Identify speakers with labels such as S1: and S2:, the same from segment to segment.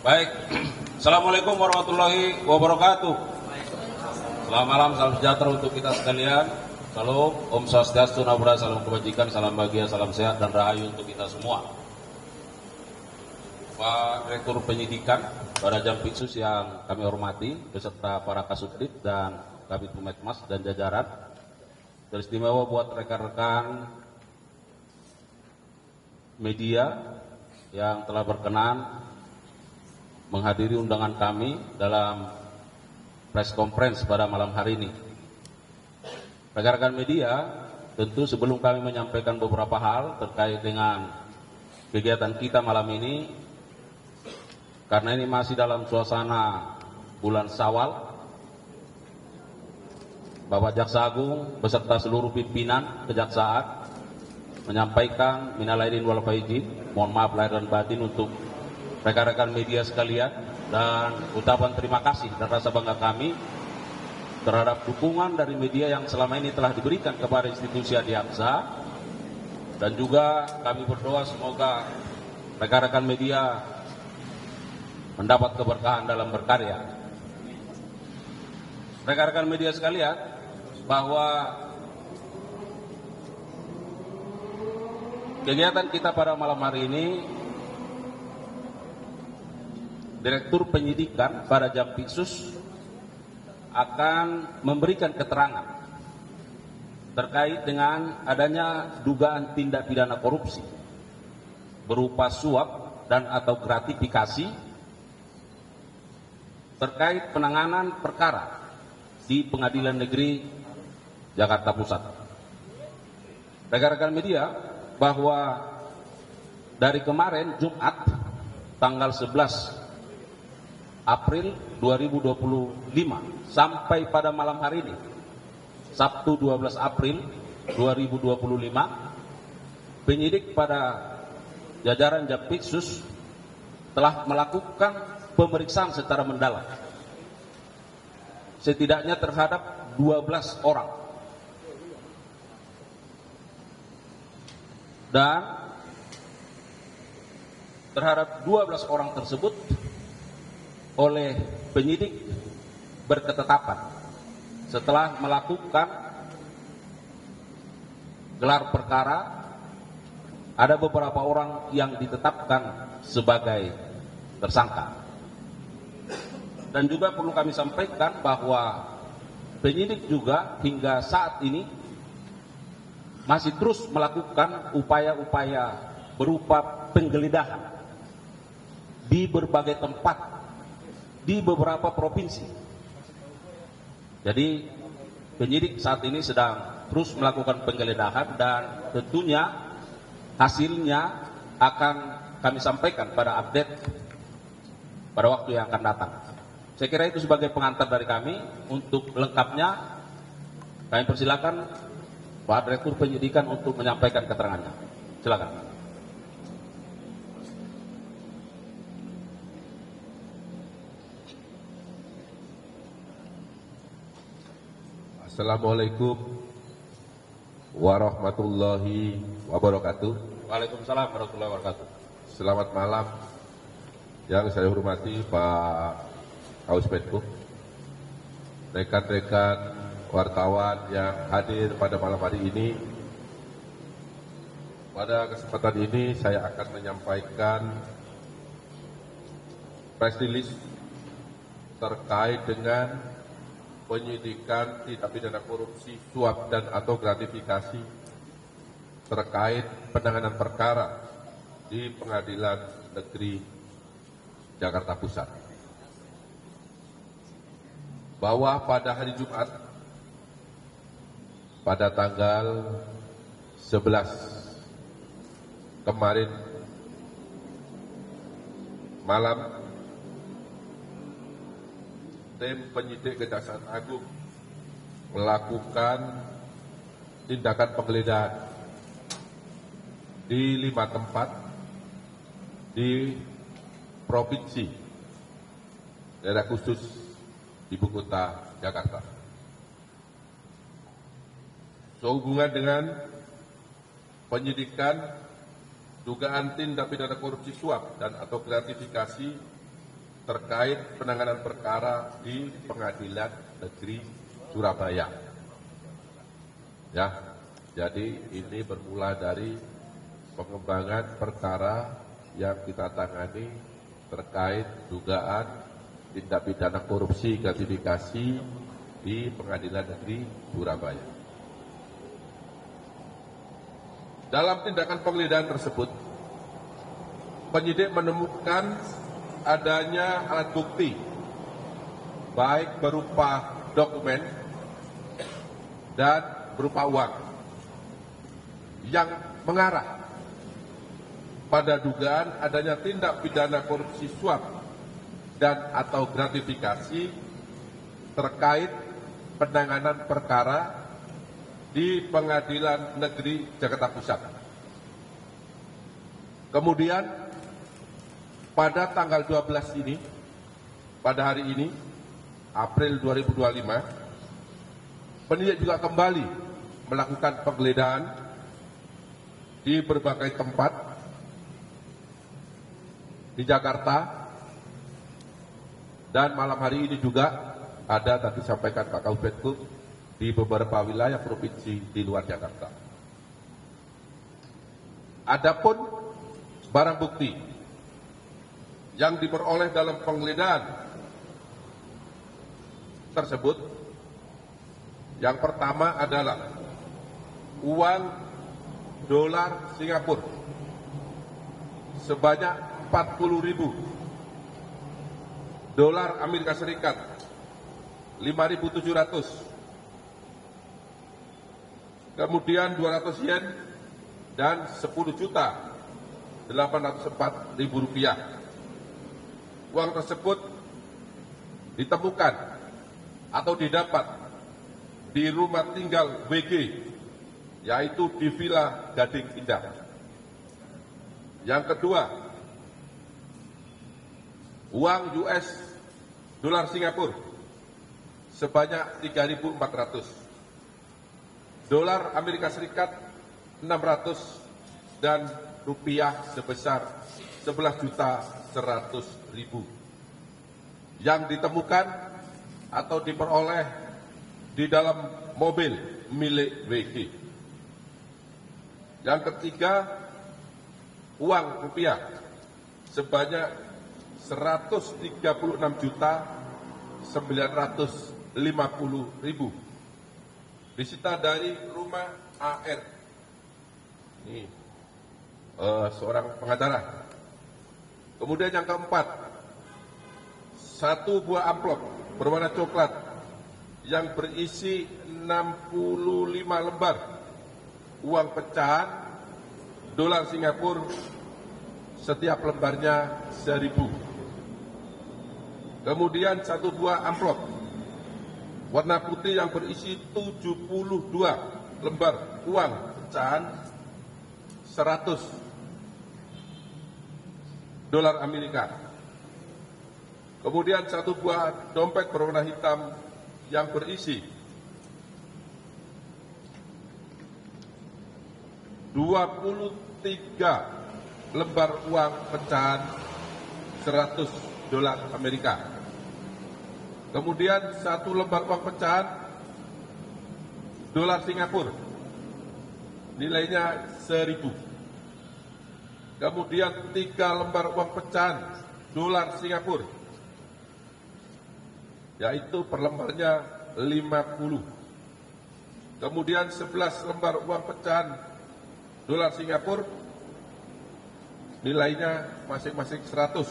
S1: Baik, Assalamualaikum warahmatullahi wabarakatuh. Selamat malam, salam sejahtera untuk kita sekalian. Salam, Om Swastiastu, Namo Buddhaya, salam kebajikan, salam bahagia, salam sehat dan rahayu untuk kita semua. Pak Direktur Penyidikan, Badan Jampitsus yang kami hormati, beserta para Kasubdit dan Kabid Humas dan jajaran, teristimewa buat rekan-rekan media yang telah berkenan menghadiri undangan kami dalam press conference pada malam hari ini. Rekan-rekan media, tentu sebelum kami menyampaikan beberapa hal terkait dengan kegiatan kita malam ini, karena ini masih dalam suasana bulan Syawal, Bapak Jaksa Agung beserta seluruh pimpinan Kejaksaan menyampaikan minal aidin wal faizin, mohon maaf lahir dan batin untuk rekan-rekan media sekalian, dan ucapan terima kasih dan rasa bangga kami terhadap dukungan dari media yang selama ini telah diberikan kepada institusi Adiaksa, dan juga kami berdoa semoga rekan-rekan media mendapat keberkahan dalam berkarya. Rekan-rekan media sekalian, bahwa kegiatan kita pada malam hari ini, Direktur Penyidikan pada Jampitsus akan memberikan keterangan terkait dengan adanya dugaan tindak pidana korupsi berupa suap dan atau gratifikasi terkait penanganan perkara di Pengadilan Negeri Jakarta Pusat. Rekan-rekan media, bahwa dari kemarin Jumat tanggal 11 April 2025 sampai pada malam hari ini Sabtu 12 April 2025, penyidik pada jajaran Jampitsus telah melakukan pemeriksaan secara mendalam setidaknya terhadap 12 orang, dan terhadap 12 orang tersebut oleh penyidik berketetapan setelah melakukan gelar perkara, ada beberapa orang yang ditetapkan sebagai tersangka. Dan juga perlu kami sampaikan bahwa penyidik juga hingga saat ini masih terus melakukan upaya-upaya berupa penggeledahan di berbagai tempat di beberapa provinsi. Jadi penyidik saat ini sedang terus melakukan penggeledahan, dan tentunya hasilnya akan kami sampaikan pada update pada waktu yang akan datang. Saya kira itu sebagai pengantar dari kami. Untuk lengkapnya kami persilakan Pak Direktur Penyidikan untuk menyampaikan keterangannya. Silakan.
S2: Assalamualaikum warahmatullahi wabarakatuh.
S1: Waalaikumsalam warahmatullahi wabarakatuh.
S2: Selamat malam yang saya hormati Pak Kaus Menko, rekan-rekan wartawan yang hadir pada malam hari ini. Pada kesempatan ini saya akan menyampaikan press release terkait dengan penyidikan tindak pidana korupsi, suap dan atau gratifikasi terkait penanganan perkara di Pengadilan Negeri Jakarta Pusat. Bahwa pada hari Jumat pada tanggal 11 kemarin malam, tim penyidik Kejaksaan Agung melakukan tindakan penggeledahan di 5 tempat di provinsi daerah khusus ibu kota Jakarta. Sehubungan dengan penyidikan dugaan tindak pidana korupsi suap dan atau gratifikasi terkait penanganan perkara di Pengadilan Negeri Surabaya. Ya, jadi ini bermula dari pengembangan perkara yang kita tangani terkait dugaan tindak pidana korupsi gratifikasi di Pengadilan Negeri Surabaya. Dalam tindakan penggeledahan tersebut, penyidik menemukan adanya alat bukti, baik berupa dokumen dan berupa uang, yang mengarah pada dugaan adanya tindak pidana korupsi suap dan atau gratifikasi terkait penanganan perkara di Pengadilan Negeri Jakarta Pusat. Kemudian pada tanggal 12 ini, pada hari ini, April 2025, penyidik juga kembali melakukan penggeledahan di berbagai tempat di Jakarta, dan malam hari ini juga ada tadi sampaikan Pak Kabupaten di beberapa wilayah provinsi di luar Jakarta. Adapun barang bukti yang diperoleh dalam penggeledahan tersebut, yang pertama adalah uang dolar Singapura sebanyak 40.000, dolar Amerika Serikat 5.700, kemudian 200 yen dan 10.804.000 rupiah. Uang tersebut ditemukan atau didapat di rumah tinggal WG, yaitu di Villa Gading Indah. Yang kedua, uang US dolar Singapura sebanyak 3.400, dolar Amerika Serikat 600, dan rupiah sebesar 11.100.000 yang ditemukan atau diperoleh di dalam mobil milik WG. Yang ketiga, uang rupiah sebanyak 136.950.000 disita dari rumah AR, ini seorang pengacara. Kemudian yang keempat, satu buah amplop berwarna coklat yang berisi 65 lembar uang pecahan dolar Singapura, setiap lembarnya 1.000. Kemudian satu buah amplop warna putih yang berisi 72 lembar uang pecahan 100 dolar Amerika. Kemudian satu buah dompet berwarna hitam yang berisi 23 lembar uang pecahan 100 dolar Amerika. Kemudian satu lembar uang pecahan dolar Singapura, nilainya 1.000. Kemudian 3 lembar uang pecahan dolar Singapura, yaitu per lembarnya 50. Kemudian 11 lembar uang pecahan dolar Singapura, nilainya masing-masing 100.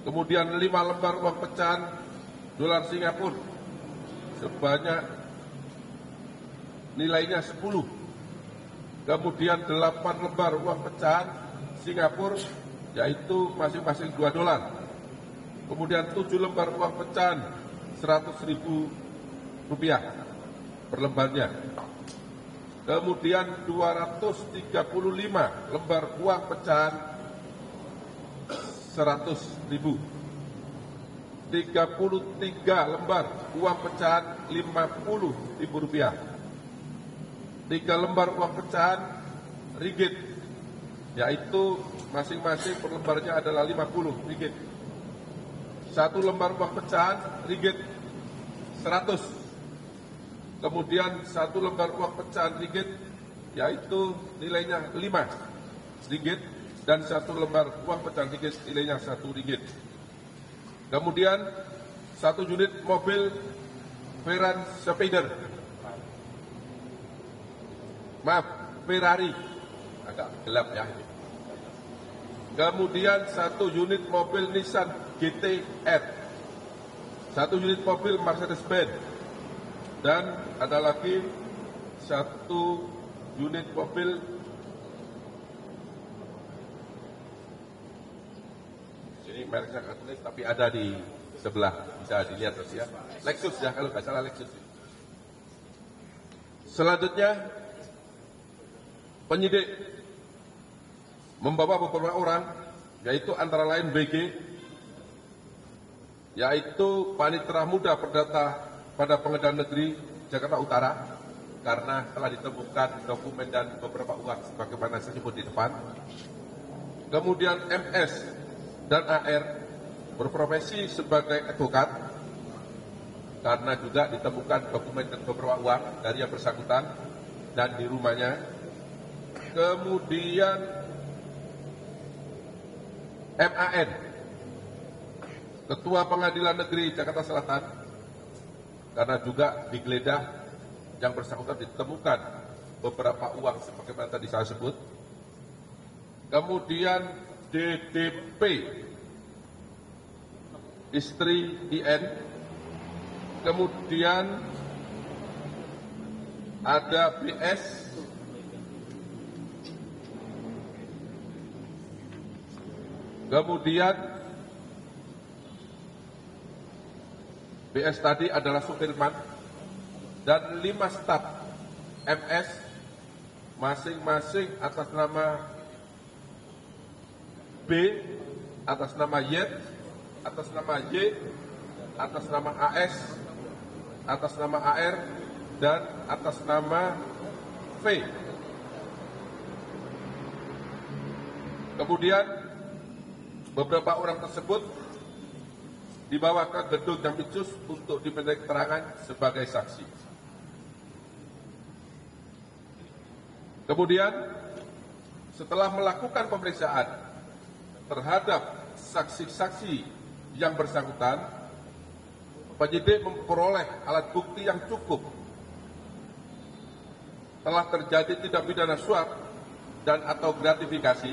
S2: Kemudian 5 lembar uang pecahan dolar Singapura sebanyak nilainya 10. Kemudian 8 lembar uang pecahan Singapura, yaitu masing-masing 2 dolar. Kemudian 7 lembar uang pecahan 100.000 rupiah per lembarnya. Kemudian 235 lembar uang pecahan 100.000. 33 lembar uang pecahan 50.000 rupiah. 3 lembar uang pecahan ringgit, yaitu masing-masing per lembarnya adalah 50 ringgit. satu lembar uang pecahan ringgit 100. Kemudian satu lembar uang pecahan ringgit yaitu nilainya 5 ringgit dan satu lembar uang pecahan ringgit nilainya 1 ringgit. Kemudian satu unit mobil Veran Spider. Maaf, Ferrari. Agak gelap ya. Kemudian satu unit mobil Nissan GT-R. Satu unit mobil Mercedes-Benz. Dan ada lagi satu unit mobil ini mereknya nggak tulis tapi ada di sebelah, bisa dilihat terus ya. Lexus ya, kalau nggak salah Lexus. Selanjutnya penyidik membawa beberapa orang, yaitu antara lain BG, yaitu Panitera Muda Perdata pada Pengadilan Negeri Jakarta Utara, karena telah ditemukan dokumen dan beberapa uang sebagaimana saya sebut di depan. Kemudian MS dan AR berprofesi sebagai advokat, karena juga ditemukan dokumen dan beberapa uang dari yang bersangkutan dan di rumahnya. Kemudian MAN, Ketua Pengadilan Negeri Jakarta Selatan, karena juga digeledah yang bersangkutan ditemukan beberapa uang sebagaimana tadi saya sebut. Kemudian DDP, istri IN. Kemudian ada BS, kemudian BS tadi adalah supirman, dan 5 staf MS masing-masing atas nama B, atas nama Y, atas nama Y, atas nama AS, atas nama AR, dan atas nama V. Kemudian beberapa orang tersebut dibawa ke gedung Jampitsus untuk dimintai keterangan sebagai saksi. Kemudian setelah melakukan pemeriksaan terhadap saksi-saksi yang bersangkutan, penyidik memperoleh alat bukti yang cukup. Telah terjadi tindak pidana suap dan atau gratifikasi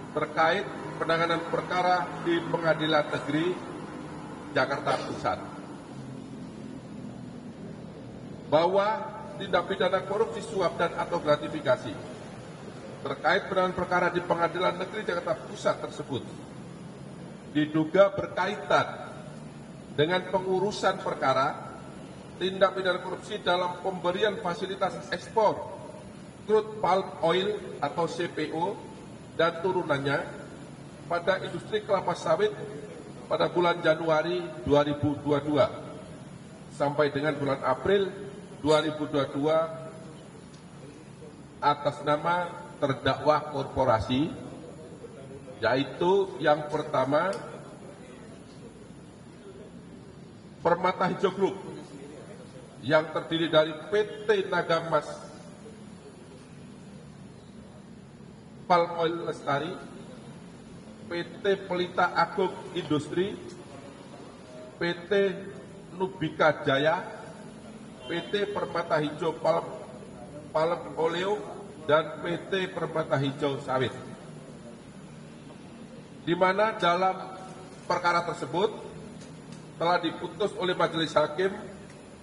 S2: terkait penanganan perkara di Pengadilan Negeri Jakarta Pusat, bahwa tindak pidana korupsi suap dan atau gratifikasi terkait penanganan perkara di Pengadilan Negeri Jakarta Pusat tersebut diduga berkaitan dengan pengurusan perkara tindak pidana korupsi dalam pemberian fasilitas ekspor crude palm oil atau CPO dan turunannya pada industri kelapa sawit pada bulan Januari 2022 sampai dengan bulan April 2022 atas nama terdakwa korporasi, yaitu yang pertama Permata Hijau Group yang terdiri dari PT Nagamas Palm Oil Lestari, PT Pelita Agung Industri, PT Nubika Jaya, PT Permata Hijau Palm Oleo, dan PT Permata Hijau Sawit. Di mana dalam perkara tersebut telah diputus oleh majelis hakim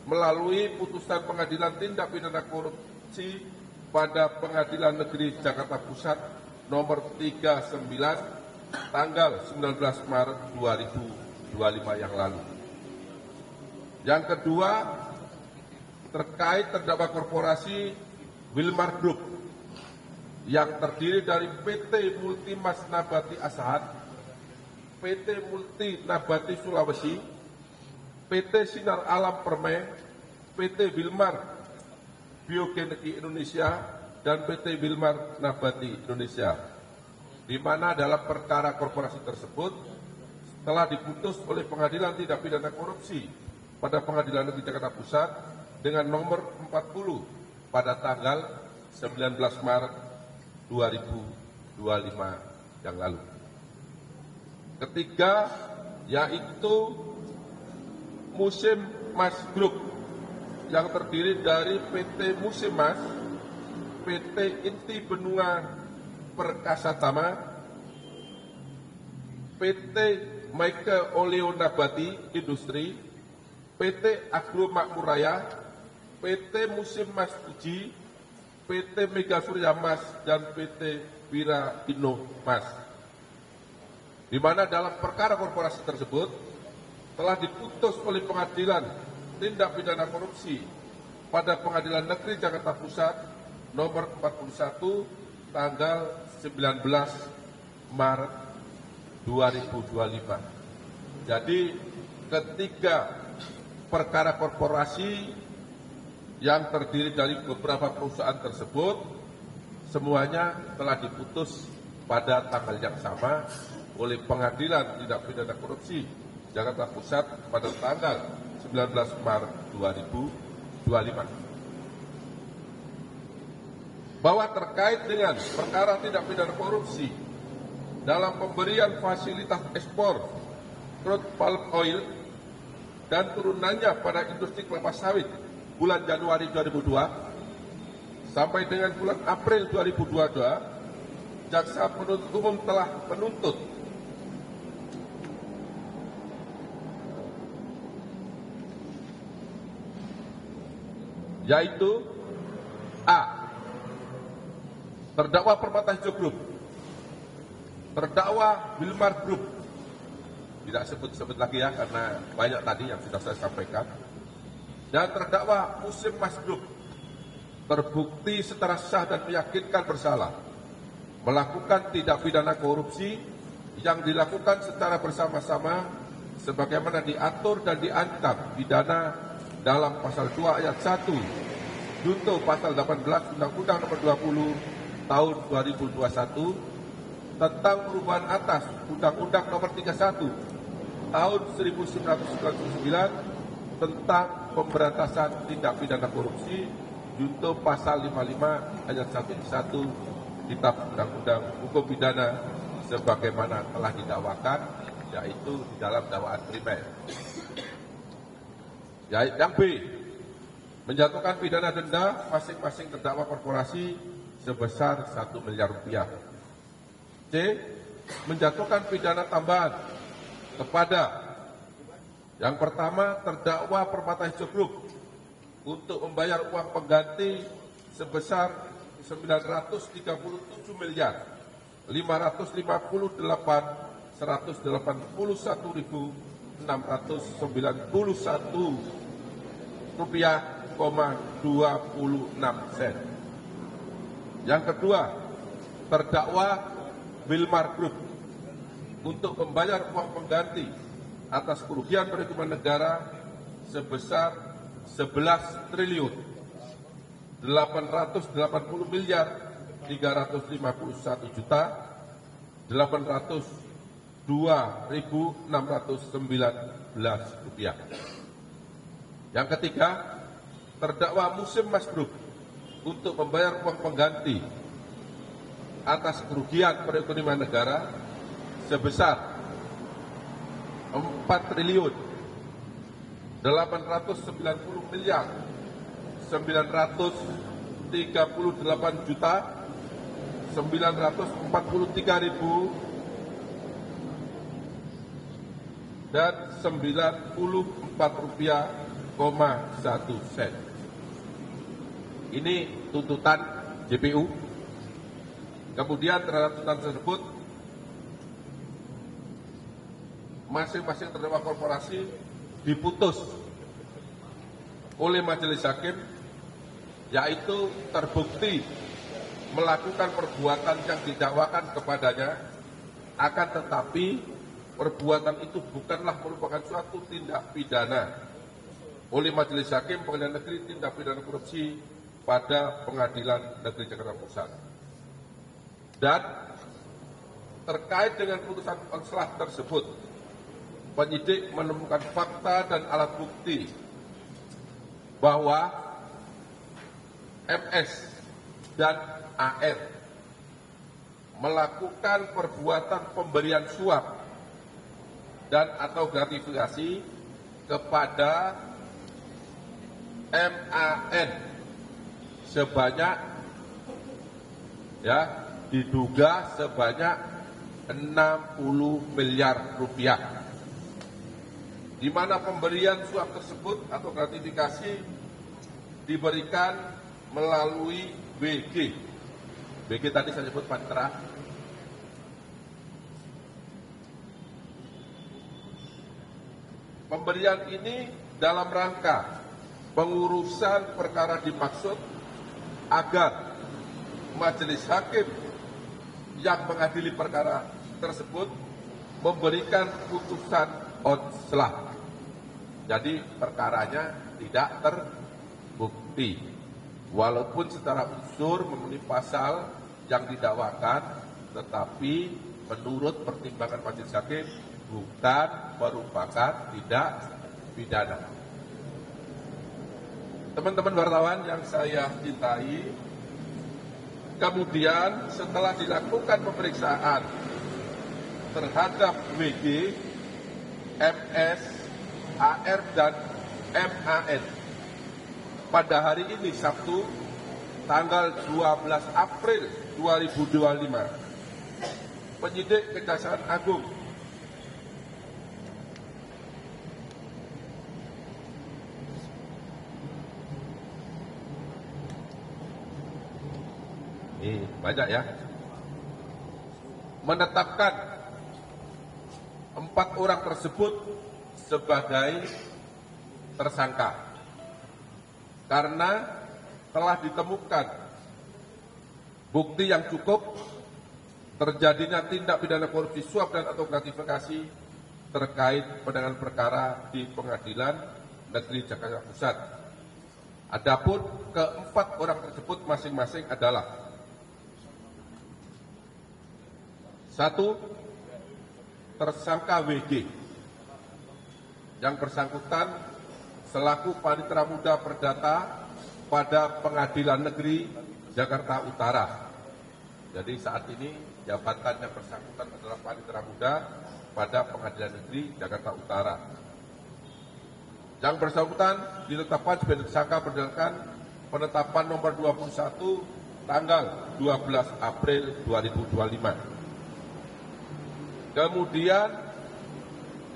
S2: melalui putusan Pengadilan Tindak Pidana Korupsi pada Pengadilan Negeri Jakarta Pusat nomor 39 tanggal 19 Maret 2025 yang lalu. Yang kedua, terkait terdakwa korporasi Wilmar Group yang terdiri dari PT Multimas Nabati Asahan, PT Multi Nabati Sulawesi, PT Sinar Alam Permai, PT Wilmar Biogenetik Indonesia, dan PT Wilmar Nabati Indonesia, di mana dalam perkara korporasi tersebut telah diputus oleh Pengadilan Tindak Pidana Korupsi pada Pengadilan Negeri Jakarta Pusat dengan nomor 40 pada tanggal 19 Maret 2025 yang lalu. Ketiga, yaitu Musim Mas Group yang terdiri dari PT Musim Mas, PT Inti Benua Perkasa Tama, PT Maike Oleo Nabati Industri, PT Agro Makmur Raya, PT Musim Mas Uji, PT Mega Surya Mas, dan PT Wira Inno Mas. Di mana dalam perkara korporasi tersebut telah diputus oleh Pengadilan Tindak Pidana Korupsi pada Pengadilan Negeri Jakarta Pusat nomor 41 tanggal 19 Maret 2025. Jadi ketiga perkara korporasi yang terdiri dari beberapa perusahaan tersebut semuanya telah diputus pada tanggal yang sama oleh Pengadilan Tindak Pidana Korupsi Jakarta Pusat pada tanggal 19 Maret 2025. Bahwa terkait dengan perkara tindak pidana korupsi dalam pemberian fasilitas ekspor crude palm oil dan turunannya pada industri kelapa sawit bulan Januari 2002 sampai dengan bulan April 2022, jaksa penuntut umum telah menuntut yaitu A. Terdakwa Permata Hijau Group, terdakwa Wilmar Group, tidak sebut-sebut lagi ya karena banyak tadi yang sudah saya sampaikan, dan terdakwa Musim Mas Group terbukti secara sah dan meyakinkan bersalah melakukan tindak pidana korupsi yang dilakukan secara bersama-sama sebagaimana diatur dan diancam pidana dalam pasal 2 ayat 1 junto pasal 18 Undang-Undang Nomor 20 Tahun 2021 tentang perubahan atas Undang-Undang Nomor 31 Tahun 1999 tentang pemberantasan tindak pidana korupsi junto pasal 55 ayat 1 Kitab Undang-Undang Hukum Pidana sebagaimana telah didakwakan, yaitu di dalam dakwaan primer. Yang B, menjatuhkan pidana denda masing-masing terdakwa korporasi sebesar 1 miliar rupiah. C, menjatuhkan pidana tambahan kepada yang pertama terdakwa Permata Hijau Group untuk membayar uang pengganti sebesar 937 miliar 558.181.691 rupiah, 26 sen. Yang kedua, terdakwa Wilmar Group untuk membayar uang pengganti atas kerugian perekonomian negara sebesar 11 triliun 880 miliar 351 juta 802.619 rupiah. Yang ketiga, terdakwa Musim Mas Group untuk membayar uang pengganti atas kerugian perekonomian negara sebesar 4 triliun 890 miliar 938 juta 943.000 dan 94 rupiah, 1 sen. Ini tuntutan JPU. Kemudian terhadap tuntutan tersebut, masing-masing terdakwa korporasi diputus oleh majelis hakim, yaitu terbukti melakukan perbuatan yang didakwakan kepadanya, akan tetapi perbuatan itu bukanlah merupakan suatu tindak pidana oleh majelis hakim Pengadilan Negeri Tindak Pidana Korupsi pada Pengadilan Negeri Jakarta Pusat. Dan terkait dengan putusan konselah tersebut, penyidik menemukan fakta dan alat bukti bahwa MS dan AR melakukan perbuatan pemberian suap dan atau gratifikasi kepada MAN sebanyak diduga sebanyak 60 miliar rupiah, di mana pemberian suap tersebut atau gratifikasi diberikan melalui WG. WG tadi saya sebut panitera. Pemberian ini dalam rangka pengurusan perkara dimaksud agar majelis hakim yang mengadili perkara tersebut memberikan putusan onslah. Jadi perkaranya tidak terbukti, walaupun secara unsur memenuhi pasal yang didakwakan, tetapi menurut pertimbangan majelis hakim bukan merupakan tindak pidana. Teman-teman wartawan yang saya cintai, kemudian setelah dilakukan pemeriksaan terhadap WG, MS, AR, dan MAN pada hari ini Sabtu tanggal 12 April 2025, penyidik Kejaksaan Agung banyak menetapkan 4 orang tersebut sebagai tersangka karena telah ditemukan bukti yang cukup terjadinya tindak pidana korupsi suap dan atau gratifikasi terkait penanganan perkara di Pengadilan Negeri Jakarta Pusat. Adapun keempat orang tersebut masing-masing adalah: 1. Tersangka WG yang bersangkutan selaku Panitera Muda Perdata pada Pengadilan Negeri Jakarta Utara. Jadi saat ini jabatannya bersangkutan adalah Panitera Muda pada Pengadilan Negeri Jakarta Utara. Yang bersangkutan ditetapkan sebagai tersangka berdasarkan penetapan nomor 21 tanggal 12 April 2025. Kemudian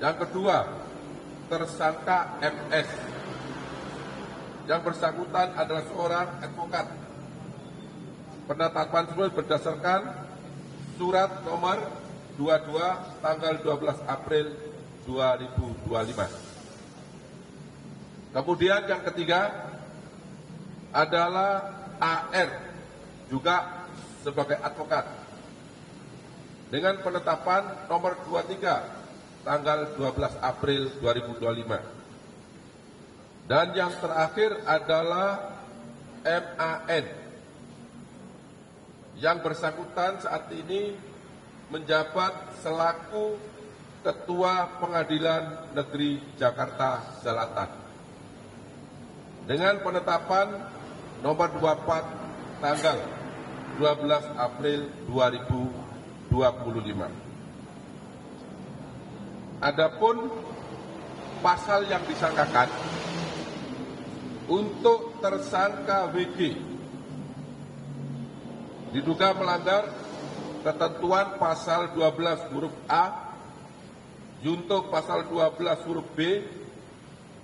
S2: yang kedua, tersangka MS. Yang bersangkutan adalah seorang advokat. Penetapan tersebut berdasarkan surat nomor 22 tanggal 12 April 2025. Kemudian yang ketiga adalah AR, juga sebagai advokat, dengan penetapan nomor 23 tanggal 12 April 2025. Dan yang terakhir adalah MAN yang bersangkutan saat ini menjabat selaku Ketua Pengadilan Negeri Jakarta Selatan dengan penetapan nomor 24 tanggal 12 April 2025. Adapun pasal yang disangkakan untuk tersangka WG diduga melanggar ketentuan pasal 12 huruf A, junto pasal 12 huruf B,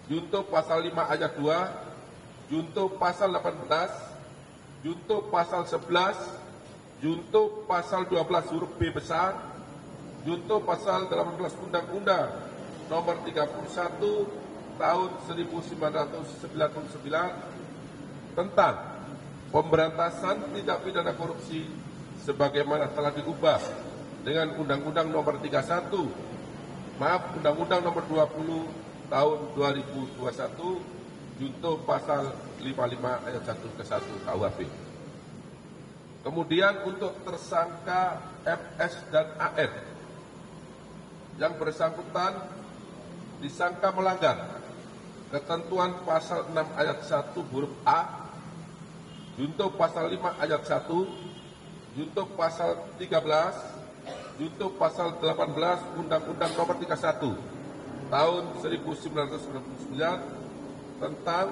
S2: junto pasal 5 ayat 2, junto pasal 18, junto pasal 11, junto pasal 12 huruf B besar, junto pasal 18 Undang-Undang nomor 31 tahun 1999 tentang pemberantasan tindak pidana korupsi sebagaimana telah diubah dengan Undang-Undang nomor 31, Undang-Undang nomor 20 tahun 2021, junto pasal 55 ayat 1 ke 1 KUHP. Kemudian untuk tersangka MS dan AR yang bersangkutan disangka melanggar ketentuan pasal 6 ayat 1 huruf A, junto pasal 5 ayat 1, junto pasal 13, junto pasal 18 Undang-Undang Nomor 31 tahun 1999 tentang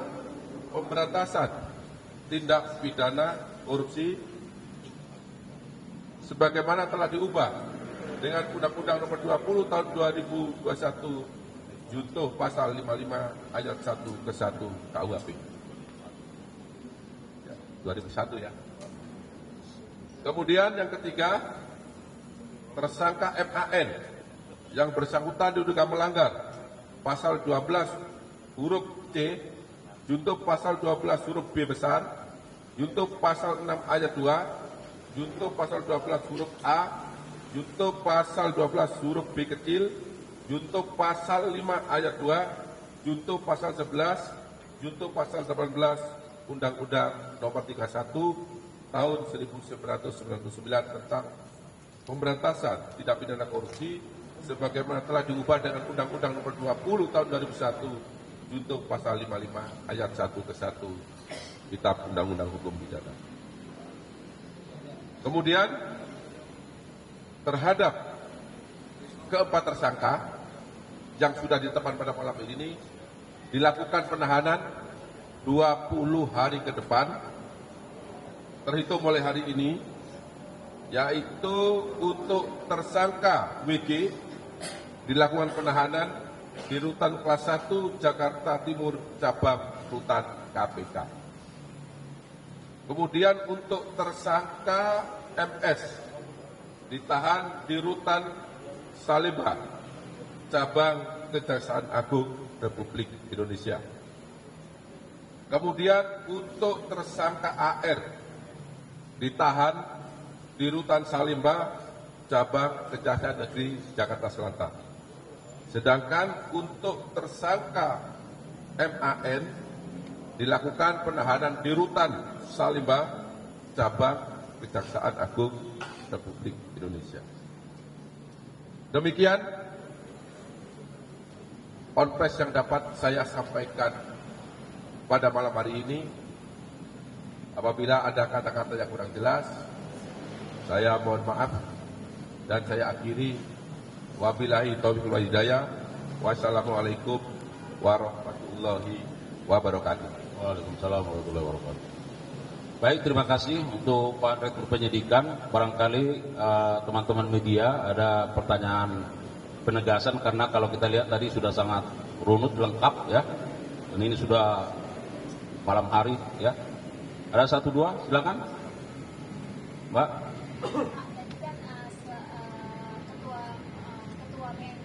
S2: pemberantasan tindak pidana korupsi sebagaimana telah diubah dengan Undang-Undang Nomor 20 tahun 2021 junto pasal 55 ayat 1 ke 1 KUHP. 2001 ya. Kemudian yang ketiga, tersangka MAN yang bersangkutan diduga melanggar pasal 12 huruf C, junto pasal 12 huruf B besar, junto pasal 6 ayat 2, junto pasal 12 huruf A, junto pasal 12 huruf B kecil, junto pasal 5 ayat 2, junto pasal 11, junto pasal 18 Undang-Undang Nomor 31 tahun 1999 tentang pemberantasan tindak pidana korupsi sebagaimana telah diubah dengan Undang-Undang Nomor 20 tahun 2001 junto pasal 55 ayat 1 ke 1 Kitab Undang-Undang Hukum Pidana. Kemudian terhadap keempat tersangka yang sudah ditetapkan pada malam ini dilakukan penahanan 20 hari ke depan terhitung mulai hari ini, yaitu untuk tersangka WG dilakukan penahanan di Rutan Kelas 1 Jakarta Timur Cabang Rutan KPK. Kemudian untuk tersangka MS ditahan di Rutan Salemba Cabang Kejaksaan Agung Republik Indonesia. Kemudian untuk tersangka AR ditahan di Rutan Salemba Cabang Kejaksaan Negeri Jakarta Selatan. Sedangkan untuk tersangka MAN dilakukan penahanan di Rutan Salemba Cabang Kejaksaan Agung Republik Indonesia. Demikian konfes yang dapat saya sampaikan pada malam hari ini. Apabila ada kata-kata yang kurang jelas, saya mohon maaf dan saya akhiri. Wabillahi taufiq wal hidayah. Wassalamualaikum warahmatullahi wabarakatuh.
S1: Waalaikumsalam warahmatullahi wabarakatuh. Baik, terima kasih untuk Pak Direktur Penyidikan. Barangkali teman-teman media ada pertanyaan penegasan karena kalau kita lihat tadi sudah sangat runut lengkap ya. Dan ini sudah malam hari ya. Ada 1, 2, silakan. Mbak.
S3: Tadi kan ketua BM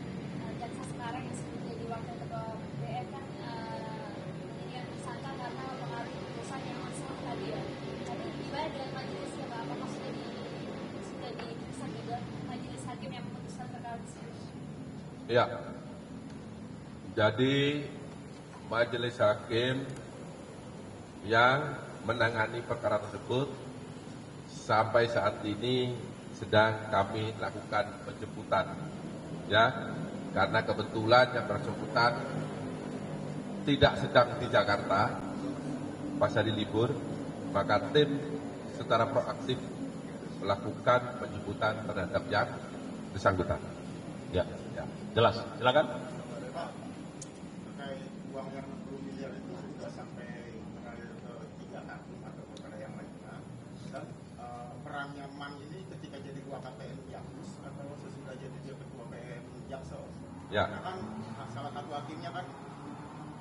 S3: jaksa sekarang yang sudah jadi wakil ketua BM kan menjadikan tersangka karena mempengaruhi putusan yang masuk tadi ya. Tapi gimana dengan majelis ya Pak? Apakah sudah diputuskan juga majelis hakim yang memutuskan perkara tersebut?
S2: Ya. Jadi majelis hakim yang menangani perkara tersebut sampai saat ini sedang kami lakukan penjemputan ya, karena kebetulan yang bersangkutan tidak sedang di Jakarta pas hari libur, maka tim secara proaktif melakukan penjemputan terhadap yang bersangkutan.
S1: Ya, jelas. Silakan.
S4: Terkait uang yang 60 miliar itu sudah sampai mengalir ke 3 hakim atau kepada yang lainnya. Dan perannya MAN ini ketika jadi ketua KPN Jaksus atau sesudah jadi dia ketua PM Jaksel.
S2: Ya.
S4: Karena kan salah satu hakimnya kan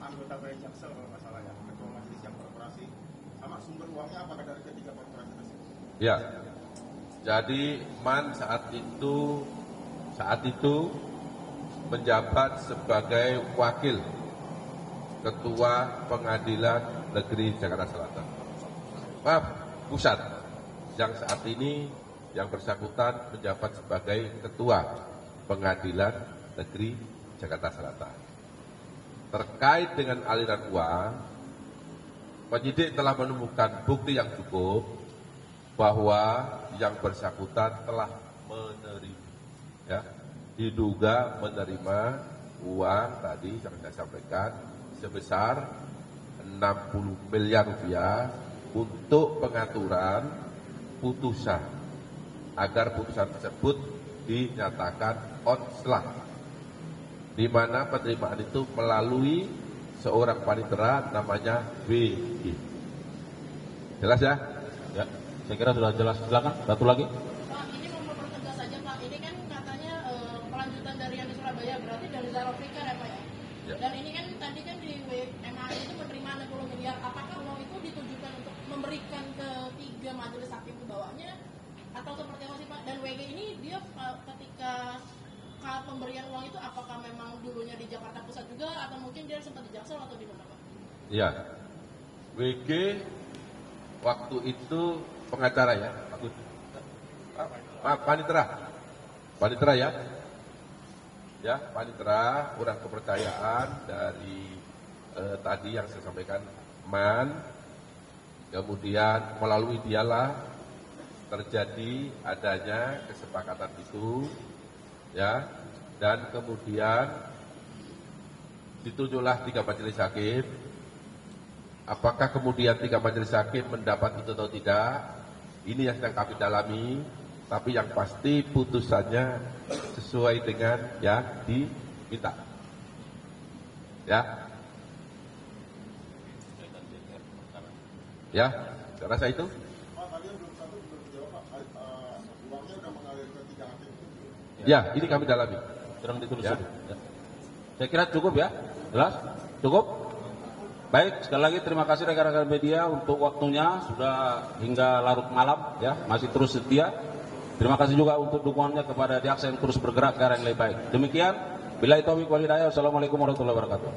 S4: anggota PM Jaksel kalau nggak salah ya, ketua majelis yang korporasi. Sama sumber uangnya apakah dari ketiga korporasi tersebut?
S2: Ya. Jadi MAN saat itu menjabat sebagai wakil Ketua Pengadilan Negeri Jakarta Selatan. Maaf, pusat. Yang saat ini yang bersangkutan menjabat sebagai Ketua Pengadilan Negeri Jakarta Selatan. Terkait dengan aliran uang, penyidik telah menemukan bukti yang cukup bahwa yang bersangkutan telah menerima, ya, diduga menerima uang tadi yang saya sampaikan sebesar 60 miliar rupiah untuk pengaturan putusan agar putusan tersebut dinyatakan onslah, di mana penerimaan itu melalui seorang panitera namanya WG. Jelas ya?
S1: Ya, saya kira sudah jelas. Silakan, satu lagi.
S5: Pak, ini mau mempertegas saja Pak, ini kan katanya kelanjutan dari yang di Surabaya, berarti dari Zarofika ya Pak ya?
S2: Ya.
S5: Dan ini kan tadi kan di MAI itu menerima 60 miliar, apakah uang itu ditujukan untuk memberikan ke 3 majelis hakim di bawahnya, atau seperti apa sih Pak? Dan WG ini dia ketika pemberian uang itu apakah memang dulunya di Jakarta Pusat juga, atau mungkin dia sempat di Jaksel atau di mana Pak?
S2: Ya, WG waktu itu pengacara ya, panitera ya, panitera kurang kepercayaan dari tadi yang saya sampaikan MAN, kemudian melalui dialah terjadi adanya kesepakatan itu, ya, dan kemudian ditunjuklah 3 majelis hakim. Apakah kemudian 3 majelis hakim mendapat itu atau tidak? Ini yang sedang kami dalami, tapi yang pasti putusannya sesuai dengan yang diminta. Ya, ya, saya rasa itu.
S4: Pak, tadi yang belum satu belum dijawab Pak. Uangnya udah mengalir ke 3 hakim itu.
S2: Ya, ini kami dalami.
S1: Sedang ditulis.
S2: Ya.
S1: Ya. Saya kira cukup ya, jelas, cukup. Baik, sekali lagi terima kasih rekan-rekan media untuk waktunya, sudah hingga larut malam ya, masih terus setia. Terima kasih juga untuk dukungannya kepada Jaksa yang terus bergerak ke arah yang lebih baik. Demikian, billahi taufiq wal hidayah. Wassalamualaikum warahmatullahi wabarakatuh.